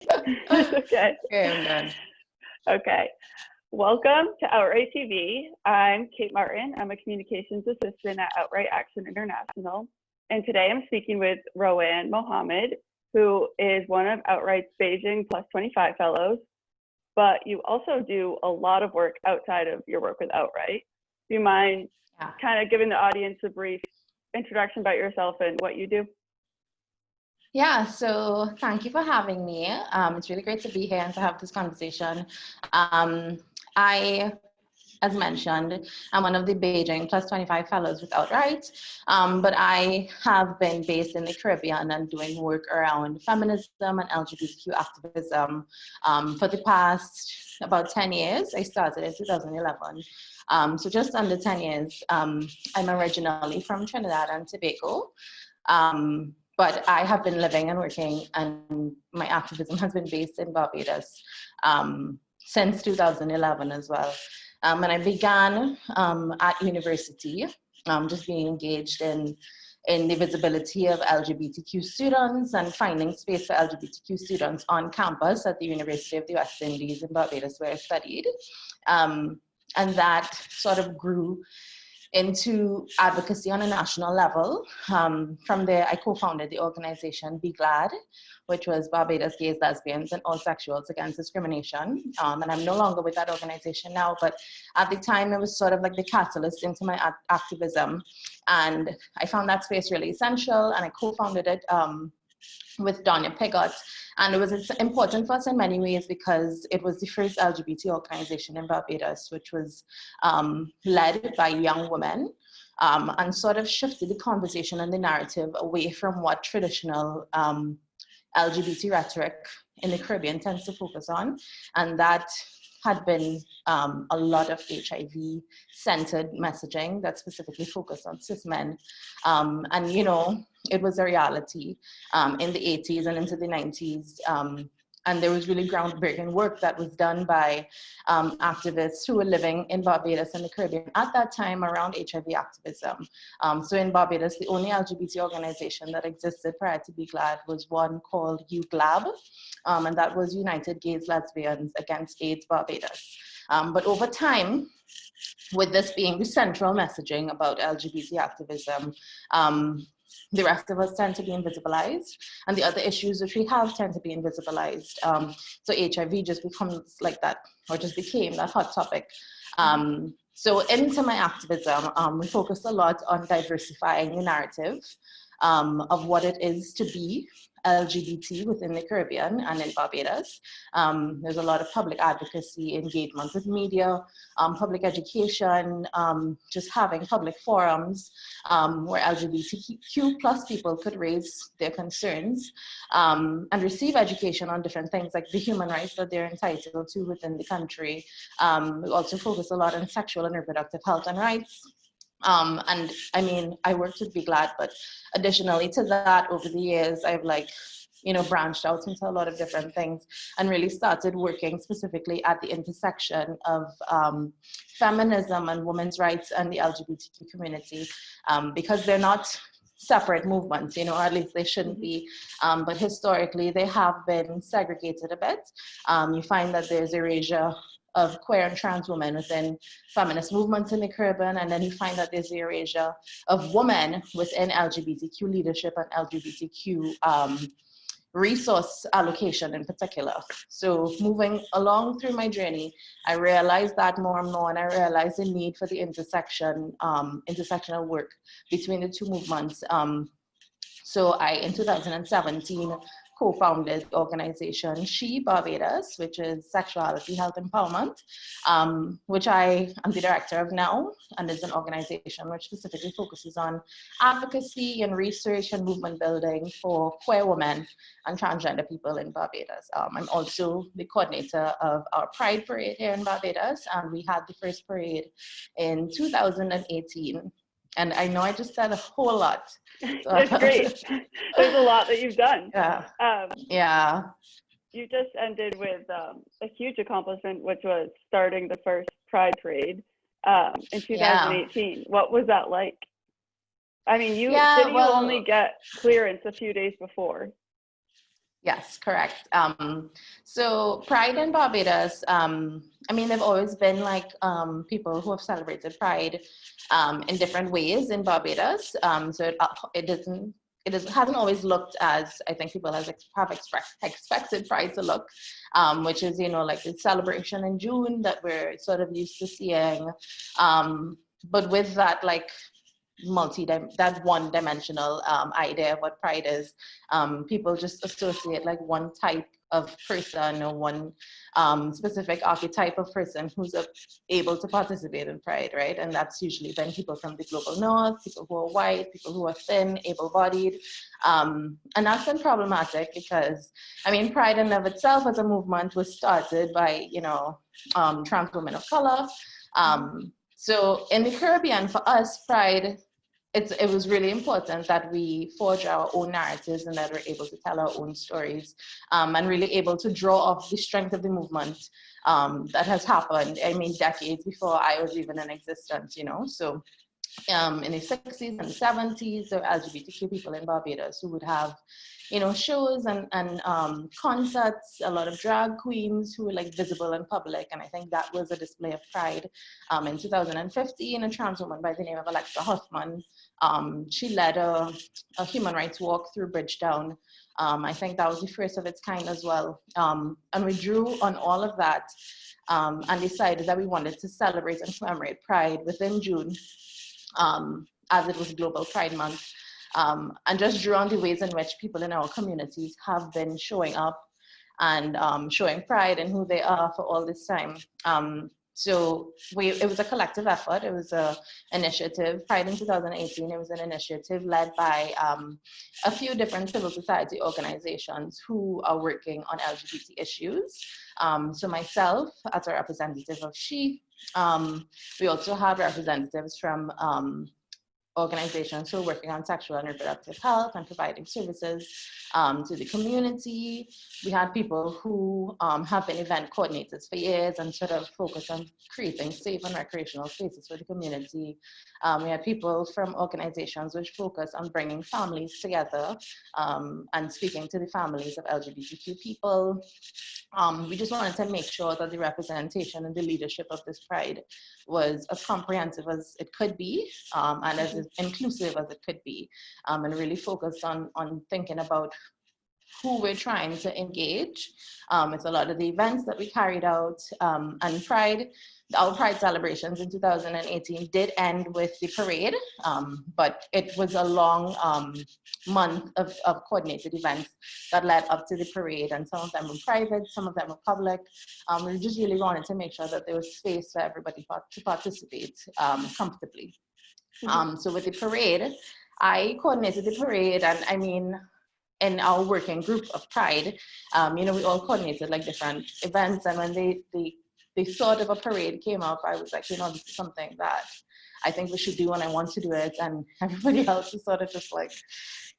Okay. Okay, I'm done. Okay. Welcome to Outright TV. I'm Kate Martin. I'm a communications assistant at Outright Action International. And today I'm speaking with Ro-Ann Mohammed, who is one of Outright's Beijing Plus 25 fellows. But you also do a lot of work outside of your work with Outright. Do you mind kind of giving the audience a brief introduction about yourself and what you do? Yeah, so thank you for having me. It's really great to be here and to have this conversation. I, as mentioned, I'm one of the Beijing Plus 25 fellows with Outright, but I have been based in the Caribbean and doing work around feminism and LGBTQ activism for the past about 10 years. I started in 2011. So just under 10 years. I'm originally from Trinidad and Tobago. But I have been living and working, and my activism has been based in Barbados since 2011 as well. And I began at university, just being engaged in the visibility of LGBTQ students and finding space for LGBTQ students on campus at the University of the West Indies in Barbados, where I studied. And that sort of grew into advocacy on a national level. From there, I co-founded the organization Be Glad, which was Barbados Gays, Lesbians, and All Sexuals Against Discrimination. And I'm no longer with that organization now, but at the time, it was sort of like the catalyst into my activism. And I found that space really essential, and I co-founded it with Donya Piggott. And it was important for us in many ways because it was the first LGBT organization in Barbados, which was led by young women, and sort of shifted the conversation and the narrative away from what traditional LGBT rhetoric in the Caribbean tends to focus on. And that had been a lot of HIV-centered messaging that specifically focused on cis men. And, you know, it was a reality in the 80s and into the 90s. And there was really groundbreaking work that was done by activists who were living in Barbados and the Caribbean at that time around HIV activism. So in Barbados, the only LGBT organization that existed prior to Be Glad was one called UGLAB, and that was United Gays, Lesbians Against AIDS Barbados. But over time, with this being the central messaging about LGBT activism, the rest of us tend to be invisibilized, and the other issues which we have tend to be invisibilized. So HIV just becomes like that, or just became that hot topic. So into my activism, we focused a lot on diversifying the narrative of what it is to be LGBT within the Caribbean and in Barbados. There's a lot of public advocacy, engagement with media, public education, just having public forums where LGBTQ plus people could raise their concerns and receive education on different things like the human rights that they're entitled to within the country. We also focus a lot on sexual and reproductive health and rights. And I mean, I worked with Be Glad, but additionally to that, over the years, I've branched out into a lot of different things and really started working specifically at the intersection of feminism and women's rights and the LGBTQ community, because they're not separate movements, or at least they shouldn't be. But historically, they have been segregated a bit. You find that there's erasure of queer and trans women within feminist movements in the Caribbean, and then you find that there's the erasure of women within LGBTQ leadership and LGBTQ resource allocation in particular. So moving along through my journey, I realized that more and more, and I realized the need for the intersectional work between the two movements. So in 2017, co-founded the organization She Barbados, which is Sexuality Health Empowerment, which I am the director of now, and is an organization which specifically focuses on advocacy and research and movement building for queer women and transgender people in Barbados. I'm also the coordinator of our Pride Parade here in Barbados, and we had the first parade in 2018. And I know I just said a whole lot. That's great. There's a lot that you've done. Yeah. You just ended with a huge accomplishment, which was starting the first Pride Parade in 2018. Yeah. What was that like? I mean, you only get clearance a few days before? Yes, correct. So Pride in Barbados, I mean, there've always been like people who have celebrated Pride in different ways in Barbados. So hasn't always looked as I think people have expected Pride to look, which is, you know, like the celebration in June that we're sort of used to seeing. But with that, like that one-dimensional idea of what pride is, people just associate like one type of person or one specific archetype of person who's able to participate in pride, right? And that's usually been people from the global north, people who are white, people who are thin, able-bodied, and that's been problematic because, I mean, pride in of itself as a movement was started by, you know, trans women of color. So in the Caribbean, for us, pride, it was really important that we forge our own narratives and that we're able to tell our own stories, and really able to draw off the strength of the movement that has happened, I mean, decades before I was even in existence, you know. So in the 60s and 70s, there were LGBTQ people in Barbados who would have, you know, shows and concerts, a lot of drag queens who were like visible in public. And I think that was a display of pride. In 2015, a trans woman by the name of Alexa Hoffman, she led a human rights walk through Bridgetown. I think that was the first of its kind as well. And we drew on all of that and decided that we wanted to celebrate and commemorate Pride within June, as it was Global Pride Month, and just drew on the ways in which people in our communities have been showing up and showing pride in who they are for all this time. So it was a collective effort. It was an initiative. Pride in 2018, it was an initiative led by a few different civil society organizations who are working on LGBT issues. So myself, as a representative of SHE, we also had representatives from organizations who are working on sexual and reproductive health and providing services to the community. We had people who have been event coordinators for years and sort of focus on creating safe and recreational spaces for the community. We had people from organizations which focus on bringing families together and speaking to the families of LGBTQ people. We just wanted to make sure that the representation and the leadership of this Pride was as comprehensive as it could be, and as inclusive as it could be, and really focused on thinking about who we're trying to engage. It's a lot of the events that we carried out, and our Pride celebrations in 2018 did end with the parade, but it was a long month of coordinated events that led up to the parade, and some of them were private, some of them were public. We just really wanted to make sure that there was space for everybody to participate comfortably. So with the parade, I coordinated the parade, and I mean, in our working group of Pride, you know, we all coordinated like different events, and when the thought of a parade came up, I was like, you know, this is something that I think we should do and I want to do it, and everybody else was sort of just like,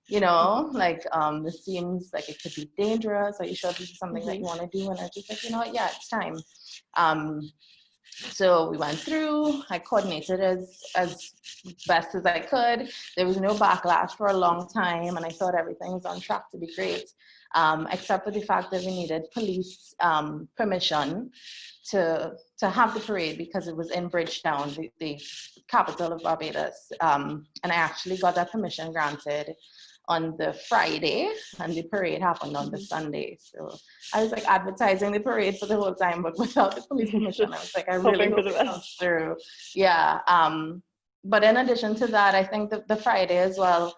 you know, like this seems like it could be dangerous. Are you sure this is something that you want to do? And I was just like, you know what, yeah, it's time. So we went through, I coordinated as best as I could. There was no backlash for a long time, and I thought everything was on track to be great, except for the fact that we needed police permission to have the parade because it was in Bridgetown, the capital of Barbados. And I actually got that permission granted on the Friday, and the parade happened on the Sunday. So I was like advertising the parade for the whole time, but without the police permission. I was like, I really hope it comes through. Yeah. But in addition to that, I think the Friday as well,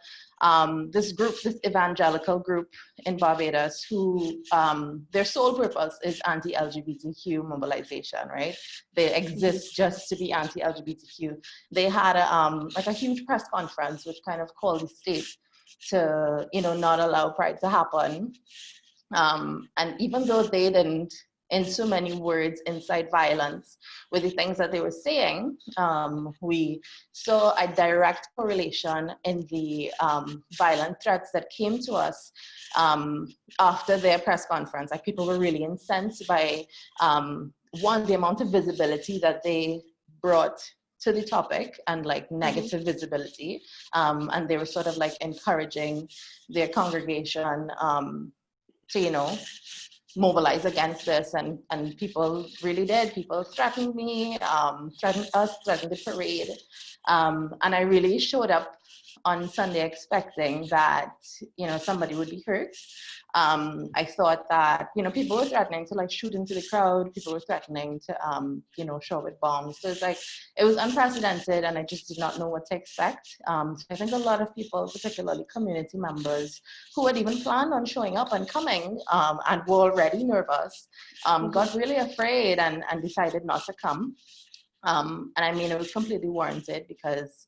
this evangelical group in Barbados who their sole purpose is anti-LGBTQ mobilization, right? They exist just to be anti-LGBTQ. They had like a huge press conference which kind of called the state to, you know, not allow Pride to happen. And even though they didn't, in so many words, incite violence with the things that they were saying, we saw a direct correlation in the violent threats that came to us after their press conference. Like, people were really incensed by, one, the amount of visibility that they brought to the topic, and like negative visibility, and they were sort of like encouraging their congregation mobilize against this, and people really did. People threatened me, threatened us, threatened the parade, and I really showed up on Sunday expecting that somebody would be hurt. I thought that people were threatening to shoot into the crowd. People were threatening to show up with bombs. So it was unprecedented, and I just did not know what to expect. So I think a lot of people, particularly community members who had even planned on showing up and coming and were already nervous, got really afraid and decided not to come. And I mean, it was completely warranted because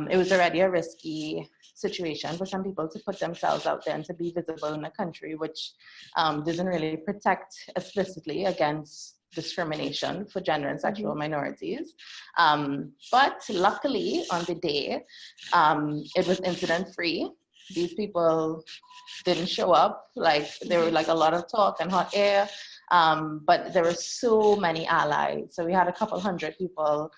it was already a risky situation for some people to put themselves out there and to be visible in a country which doesn't really protect explicitly against discrimination for gender and sexual minorities. But luckily on the day, it was incident free. These people didn't show up. There were a lot of talk and hot air. But there were so many allies. So we had a couple hundred people.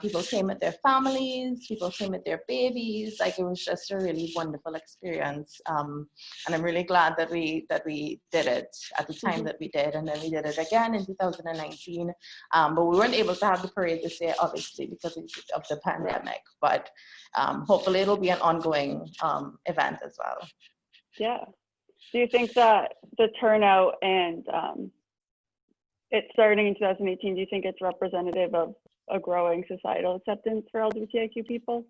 People came with their families, people came with their babies. It was just a really wonderful experience. And I'm really glad that we did it at the time that we did. And then we did it again in 2019. But we weren't able to have the parade this year, obviously, because of the pandemic. But hopefully it'll be an ongoing event as well. Yeah. Do you think that the turnout and it's starting in 2018, do you think it's representative of a growing societal acceptance for LGBTIQ people?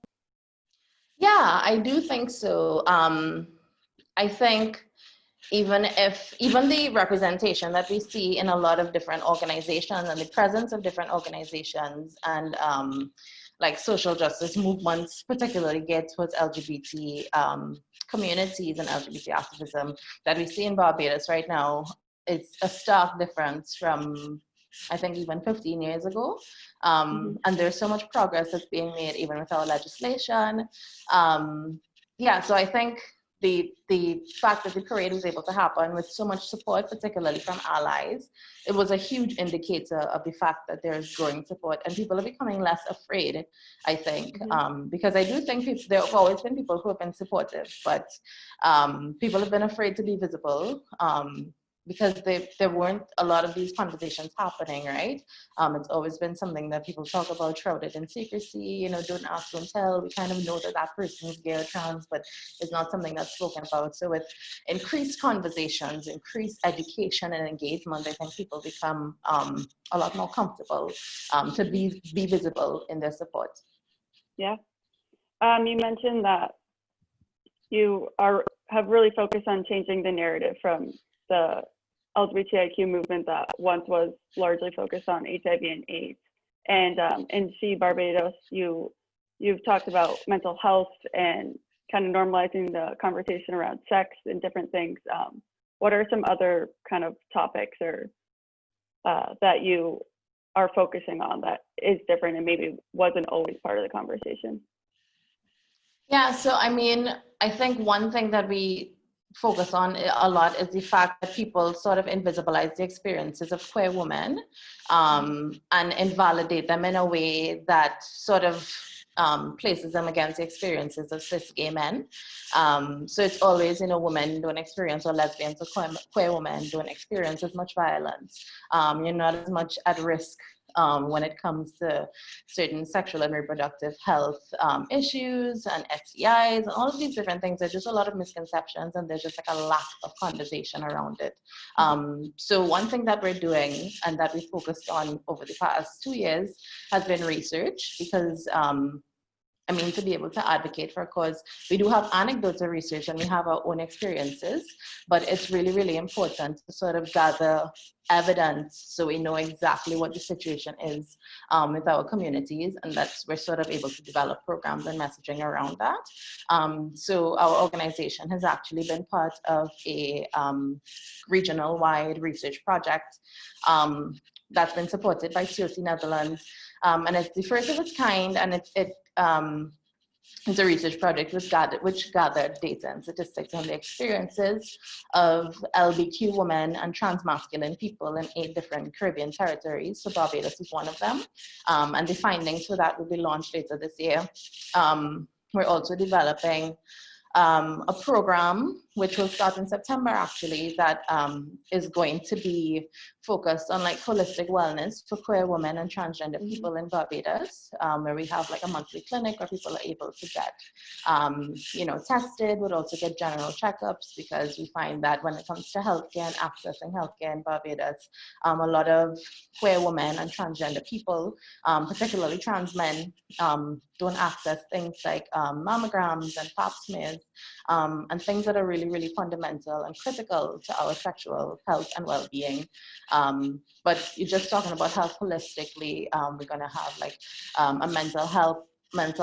Yeah, I do think so. I think even the representation that we see in a lot of different organizations and the presence of different organizations and social justice movements, particularly geared towards LGBT communities and LGBT activism that we see in Barbados right now, it's a stark difference from, I think, even 15 years ago. And there's so much progress that's being made even with our legislation. So I think the fact that the parade was able to happen with so much support, particularly from allies, it was a huge indicator of the fact that there is growing support and people are becoming less afraid, I think, because I do think there have always been people who have been supportive, but people have been afraid to be visible. Because there weren't a lot of these conversations happening, right? It's always been something that people talk about shrouded in secrecy, don't ask, don't tell. We kind of know that person is gay or trans, but it's not something that's spoken about. So with increased conversations, increased education and engagement, I think people become a lot more comfortable to be visible in their support. Yeah. You mentioned that you have really focused on changing the narrative from the LGBTIQ movement that once was largely focused on HIV and AIDS. And in Barbados, you've talked about mental health and kind of normalizing the conversation around sex and different things. What are some other kind of topics or that you are focusing on that is different and maybe wasn't always part of the conversation? Yeah, so I mean, I think one thing that we focus on a lot is the fact that people sort of invisibilize the experiences of queer women and invalidate them in a way that sort of places them against the experiences of cis gay men. So it's always, women don't experience, or lesbians or queer women don't experience as much violence. You're not as much at risk when it comes to certain sexual and reproductive health issues and STIs and all of these different things. There's just a lot of misconceptions and there's just a lack of conversation around it. So one thing that we're doing and that we focused on over the past 2 years has been research, because to be able to advocate for a cause, we do have anecdotal research and we have our own experiences, but it's really, really important to sort of gather evidence so we know exactly what the situation is with our communities, and that's we're sort of able to develop programs and messaging around that. So our organization has actually been part of a regional-wide research project that's been supported by COC Netherlands, and it's the first of its kind, and it's a research project which gathered data and statistics on the experiences of LGBTQ women and transmasculine people in 8 different Caribbean territories. So Barbados is one of them. And the findings for that will be launched later this year. We're also developing a program which will start in September actually, that is going to be focused on like holistic wellness for queer women and transgender people in Barbados, where we have like a monthly clinic where people are able to get, tested, but also get general checkups, because we find that when it comes to healthcare and accessing healthcare in Barbados, a lot of queer women and transgender people, particularly trans men, don't access things like mammograms and pap smears, and things that are really, really fundamental and critical to our sexual health and well-being. But you're just talking about health holistically. We're going to have like a mental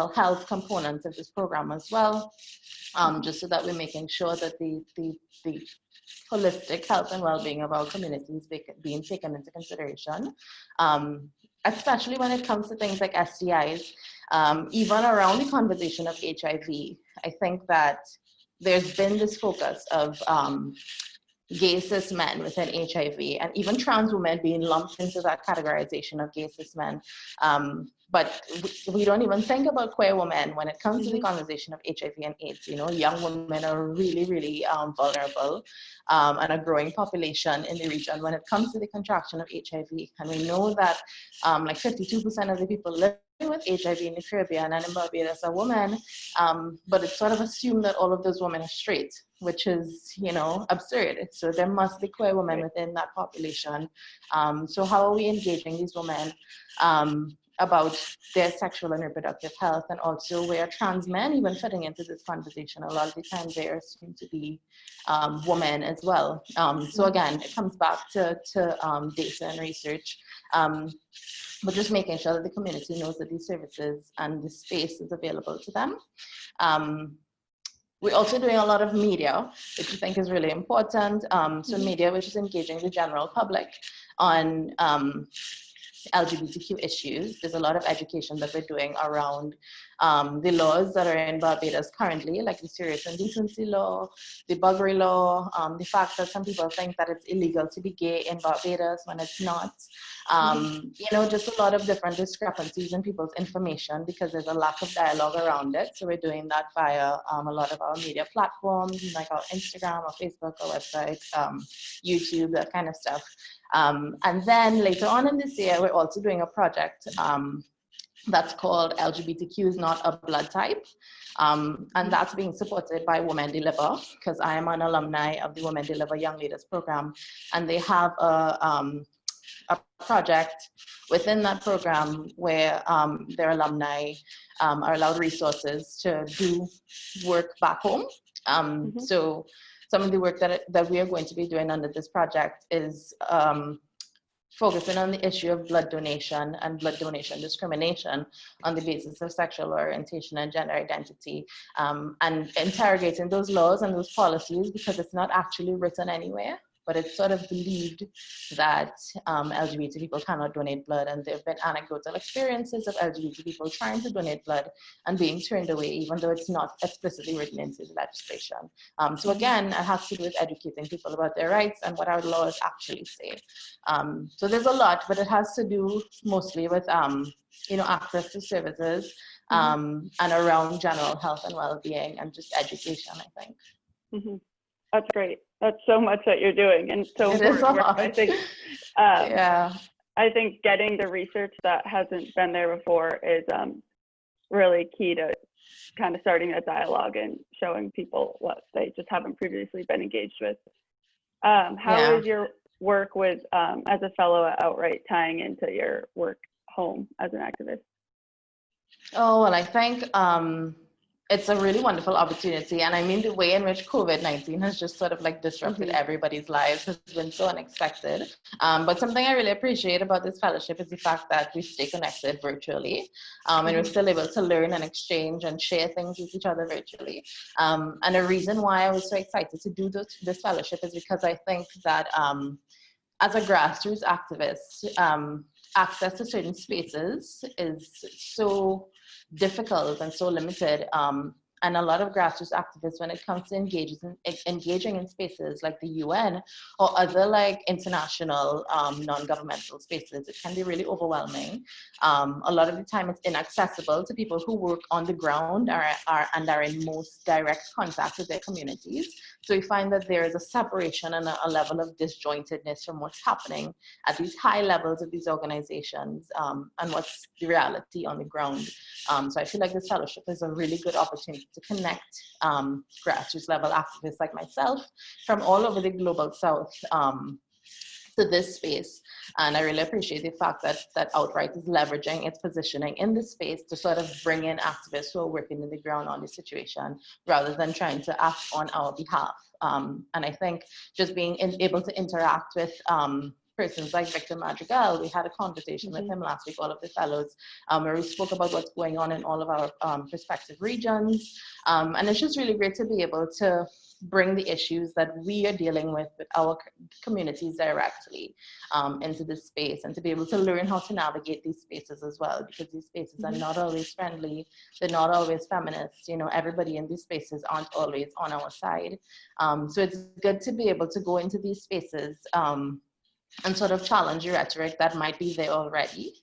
health component of this program as well, just so that we're making sure that the holistic health and well-being of our communities being taken into consideration, especially when it comes to things like STIs, even around the conversation of HIV. I think that there's been this focus of gay cis men within HIV, and even trans women being lumped into that categorization of gay cis men. But we don't even think about queer women when it comes to the conversation of HIV and AIDS. Young women are really, really vulnerable, and a growing population in the region when it comes to the contraction of HIV. And we know that like 52% of the people living with HIV in the Caribbean and in Barbados are women, but it's sort of assumed that all of those women are straight, which is, absurd. So there must be queer women within that population. So how are we engaging these women about their sexual and reproductive health, and also where trans men even fitting into this conversation? A lot of the time they are assumed to be women as well. So again, it comes back to data and research, but just making sure that the community knows that these services and the space is available to them. We're also doing a lot of media, which I think is really important. So media which is engaging the general public on LGBTQ issues. There's a lot of education that we're doing around the laws that are in Barbados currently, like the serious indecency law, the buggery law, the fact that some people think that it's illegal to be gay in Barbados when it's not. Just a lot of different discrepancies in people's information because there's a lack of dialogue around it. So we're doing that via a lot of our media platforms, like our Instagram, our Facebook, our website, YouTube, that kind of stuff. And then later on in this year, we're also doing a project that's called LGBTQ is not a blood type. And that's being supported by Women Deliver, because I am an alumni of the Women Deliver Young Leaders Program. And they have a project within that program where their alumni are allowed resources to do work back home. So some of the work that we are going to be doing under this project is focusing on the issue of blood donation and blood donation discrimination on the basis of sexual orientation and gender identity, and interrogating those laws and those policies, because it's not actually written anywhere, but it's sort of believed that LGBT people cannot donate blood, and there have been anecdotal experiences of LGBT people trying to donate blood and being turned away, even though it's not explicitly written into the legislation. So again, it has to do with educating people about their rights and what our laws actually say. So there's a lot, but it has to do mostly with access to services, and around general health and well-being and just education, I think. That's great. That's so much that you're doing, and so important work. I think, I think getting the research that hasn't been there before is really key to kind of starting a dialogue and showing people what they just haven't previously been engaged with. How is your work with as a fellow at Outright tying into your work home as an activist? Oh, well, I think it's a really wonderful opportunity. And I mean, the way in which COVID-19 has just sort of like disrupted everybody's lives has been so unexpected. But something I really appreciate about this fellowship is the fact that we stay connected virtually, and we're still able to learn and exchange and share things with each other virtually. And the reason why I was so excited to do this fellowship is because I think that as a grassroots activist, access to certain spaces is so difficult and so limited. And a lot of grassroots activists, when it comes to engaging in spaces like the UN or other like international non-governmental spaces, it can be really overwhelming. A lot of the time it's inaccessible to people who work on the ground and are in most direct contact with their communities. So we find that there is a separation and a level of disjointedness from what's happening at these high levels of these organizations, and what's the reality on the ground. So I feel like this fellowship is a really good opportunity to connect grassroots level activists like myself from all over the global south to this space. And I really appreciate the fact that Outright is leveraging its positioning in this space to sort of bring in activists who are working in the ground on the situation rather than trying to act on our behalf. And I think just being able to interact with persons like Victor Madrigal, we had a conversation with him last week, all of the fellows, where we spoke about what's going on in all of our respective regions. And it's just really great to be able to bring the issues that we are dealing with our communities directly into this space, and to be able to learn how to navigate these spaces as well, because these spaces are not always friendly, they're not always feminist, you know, everybody in these spaces aren't always on our side. So it's good to be able to go into these spaces and sort of challenge your rhetoric that might be there already,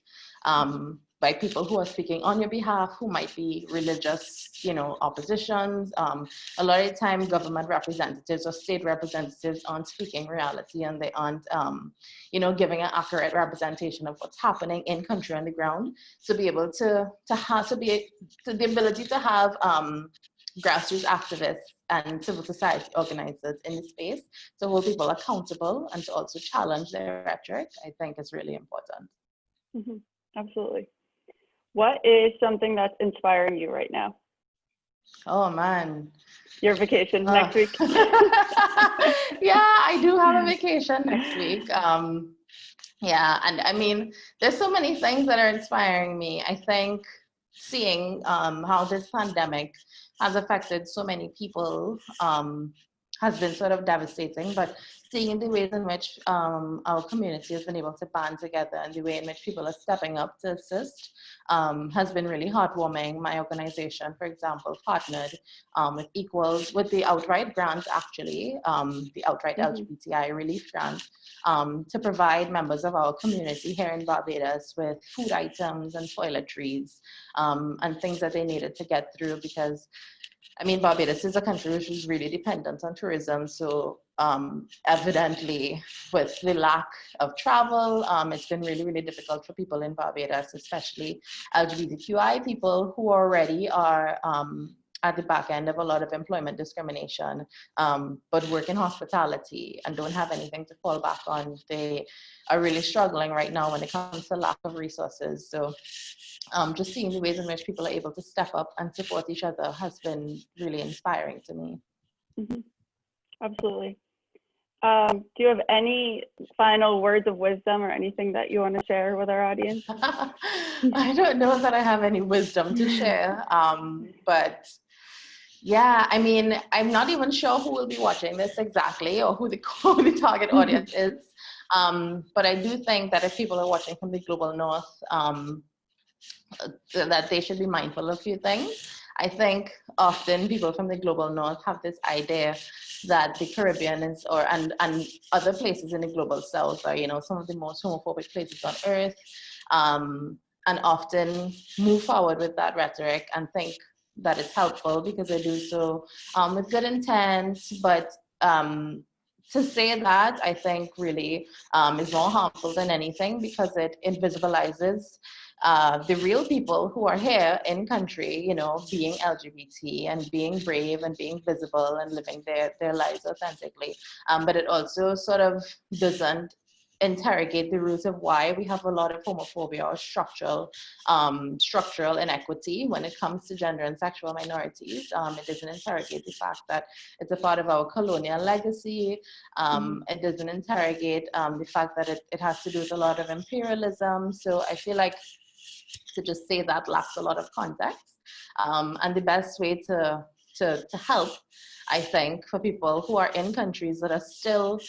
by people who are speaking on your behalf, who might be religious, you know, oppositions. A lot of the time, government representatives or state representatives aren't speaking reality, and they aren't, you know, giving an accurate representation of what's happening in country on the ground. So be able to the ability to have grassroots activists and civil society organizers in the space to hold people accountable and to also challenge their rhetoric, I think is really important. Absolutely. What is something that's inspiring you right now? Oh man. Your vacation next week? Yeah, I do have a vacation next week. Yeah, and I mean, there's so many things that are inspiring me. I think seeing how this pandemic has affected so many people has been sort of devastating, but seeing the ways in which our community has been able to band together and the way in which people are stepping up to assist has been really heartwarming. My organization, for example, partnered with the Outright grant, actually, the Outright LGBTI relief grant, to provide members of our community here in Barbados with food items and toiletries and things that they needed to get through, because I mean, Barbados is a country which is really dependent on tourism. So evidently, with the lack of travel, it's been really, really difficult for people in Barbados, especially LGBTQI people who already are at the back end of a lot of employment discrimination, but work in hospitality and don't have anything to fall back on. They are really struggling right now when it comes to lack of resources. So just seeing the ways in which people are able to step up and support each other has been really inspiring to me. Absolutely. Do you have any final words of wisdom or anything that you want to share with our audience? I don't know that I have any wisdom to share, but yeah, I mean, I'm not even sure who will be watching this exactly or who the target audience is. But I do think that if people are watching from the global north, that they should be mindful of a few things. I think often people from the global north have this idea that the Caribbean is, and other places in the global south are, you know, some of the most homophobic places on earth, and often move forward with that rhetoric and think that it's helpful because they do so with good intent, but to say that, I think really is more harmful than anything, because it invisibilizes the real people who are here in country, you know, being LGBT and being brave and being visible and living their lives authentically. But it also sort of doesn't interrogate the roots of why we have a lot of homophobia or structural inequity when it comes to gender and sexual minorities. It doesn't interrogate the fact that it's a part of our colonial legacy. It doesn't interrogate the fact that it has to do with a lot of imperialism. So I feel like to just say that lacks a lot of context. And the best way to help, I think, for people who are in countries that are still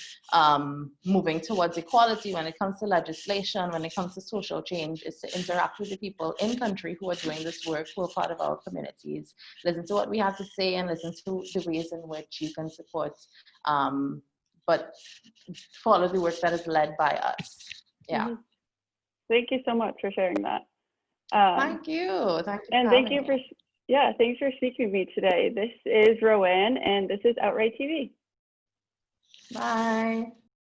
moving towards equality when it comes to legislation, when it comes to social change, is to interact with the people in country who are doing this work, who are part of our communities. Listen to what we have to say and listen to the ways in which you can support, but follow the work that is led by us. Yeah. Thank you so much for sharing that. Thank you. Thank you. And thanks for speaking with me today. This is Ro-Ann, and this is Outright TV. Bye.